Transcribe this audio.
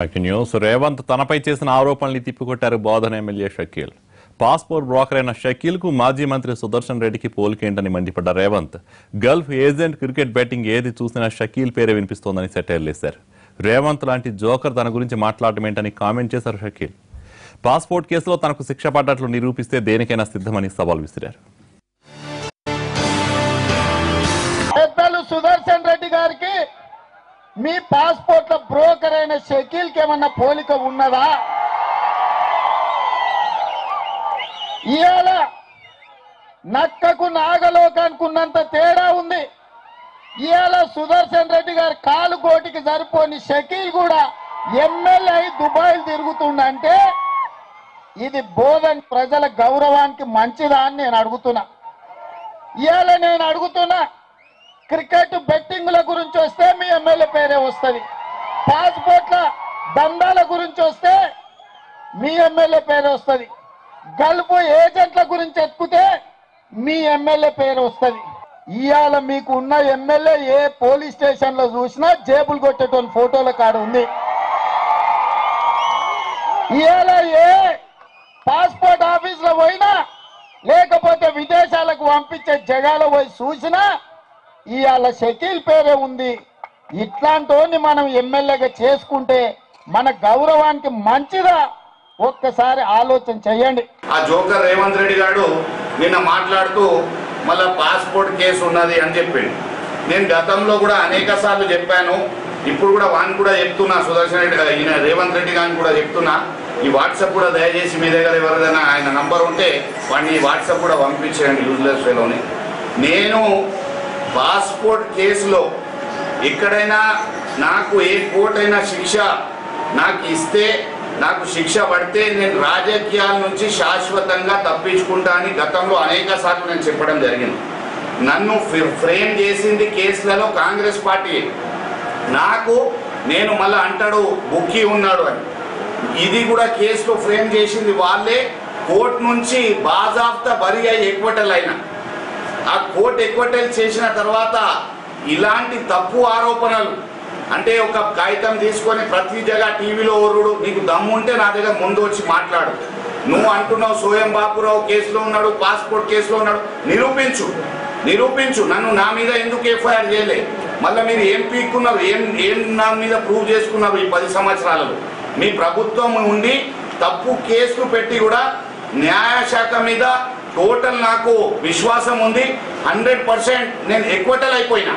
News Revanth తనపై చేసిన ఆరోపణల్ని తిప్పికొట్టారు బోధన ఎమ్మెల్యే షకీల్. పాస్పోర్ట్ బ్రోకర్ అయిన షకీల్ కు మాజీ మంత్రి సుదర్శన్ రెడ్డికి పోలికేంటని మండిపడ్డ Revanth Gulf agent cricket betting ఏది చూసినా షకీల్ పేరే వినిపిస్తోందని సెటైర్లేశారు. రేవంత్ లాంటి జోకర్ తన గురించి మాట్లాడటం ఏంటని కామెంట్ చేశారు షకీల్. పాస్పోర్ట్ కేసులో తనకు శిక్ష పడ్డట్లు నిరూపిస్తే దేనికైనా సిద్ధమని సవాల్ విసిరారు. సుదర్శన్ రెడ్డి గారికి మీ పాస్పోర్ట్ల బ్రోకర్ అయిన షకీల్ కి ఏమన్నా పోలిక ఉన్నదా? ఇవాళ నక్కకు నాగలోకానికి ఉన్నంత తేడా ఉంది. ఇవాళ సుదర్శన్ రెడ్డి గారి కాలు కోటికి సరిపోని షకీల్ కూడా ఎమ్మెల్యే అయి దుబాయ్ తిరుగుతుండంటే ఇది బోధన్ ప్రజల గౌరవానికి మంచిదా అని నేను అడుగుతున్నా. ఇవాళ నేను అడుగుతున్నా, క్రికెట్ బెట్టింగ్ల గురించి వస్తే మీ ఎమ్మెల్యే పేరే వస్తుంది, పాస్పోర్ట్ల దందాల గురించి వస్తే మీ ఎమ్మెల్యే పేరు వస్తుంది, గల్ఫ్ ఏజెంట్ల గురించి ఎత్తుకుతే మీ ఎమ్మెల్యే పేరు వస్తుంది. ఇవాళ మీకు ఉన్న ఎమ్మెల్యే ఏ పోలీస్ స్టేషన్ లో చూసినా జేబులు కొట్టేటోని ఫోటోల కాడ ఉంది. ఇవాళ ఏ పాస్పోర్ట్ ఆఫీస్ లో పోయినా లేకపోతే విదేశాలకు పంపించే జగాలో పోయి చూసినా ఇవాళ షకీల్ పేరే ఉంది. ఇట్లాంటి మనం ఎమ్మెల్యేగా చేసుకుంటే మన గౌరవానికి మంచిదా? ఒక్కసారి ఆలోచన చేయండి. ఆ జోకర్ రేవంత్ రెడ్డి గారు నిన్న మాట్లాడుతూ మళ్ళా పాస్పోర్ట్ కేసు ఉన్నది అని చెప్పిండు. నేను గతంలో కూడా అనేక సార్లు చెప్పాను, ఇప్పుడు కూడా వాడిని కూడా చెప్తున్నా, సుదర్శన్ రెడ్డి ఈయన రేవంత్ రెడ్డి గారిని కూడా చెప్తున్నా. ఈ వాట్సాప్ కూడా దయచేసి మీ దగ్గర ఎవరిదైనా ఆయన నంబర్ ఉంటే వాడిని వాట్సాప్ కూడా పంపించేయండి, యూజ్లెస్ ఫెలోని. నేను పాస్పోర్ట్ కేసులో ఎక్కడైనా నాకు ఏ కోర్టు అయినా శిక్ష నాకు ఇస్తే, నాకు శిక్ష పడితే నేను రాజకీయాల నుంచి శాశ్వతంగా తప్పించుకుంటా అని గతంలో అనేక సార్లు నేను చెప్పడం జరిగింది. నన్ను ఫ్రేమ్ చేసింది కేసులలో కాంగ్రెస్ పార్టీ. నేను మళ్ళీ అంటాడు బుక్కీ ఉన్నాడు అని, ఇది కూడా కేసులో ఫ్రేమ్ చేసింది వాళ్ళే. కోర్టు నుంచి బాజాబ్తా బరి అయ్యి ఎక్వటల్ అయినా, ఆ కోర్టు ఎక్వటల్ చేసిన తర్వాత ఇలాంటి తప్పు ఆరోపణలు అంటే ఒక కాగితం తీసుకొని ప్రతి జగ టీవీలో ఓరుడు, నీకు దమ్ము ఉంటే నా దగ్గర ముందు వచ్చి మాట్లాడు. నువ్వు అంటున్నావు సోయం బాపురావు కేసులో ఉన్నాడు, పాస్పోర్ట్ కేసులో ఉన్నాడు, నిరూపించు. నన్ను నా మీద ఎందుకు ఎఫ్ఐఆర్ చేయలే? మళ్ళీ మీరు ఏం పీక్కున్నారు, ఏం నా మీద ప్రూవ్ చేసుకున్నారు? ఈ 10 సంవత్సరాలలో మీ ప్రభుత్వం ఉండి తప్పు కేసులు పెట్టి కూడా న్యాయశాఖ మీద టోటల్ నాకు విశ్వాసం ఉంది. 100% నేను ఎక్వటల్ అయిపోయినా.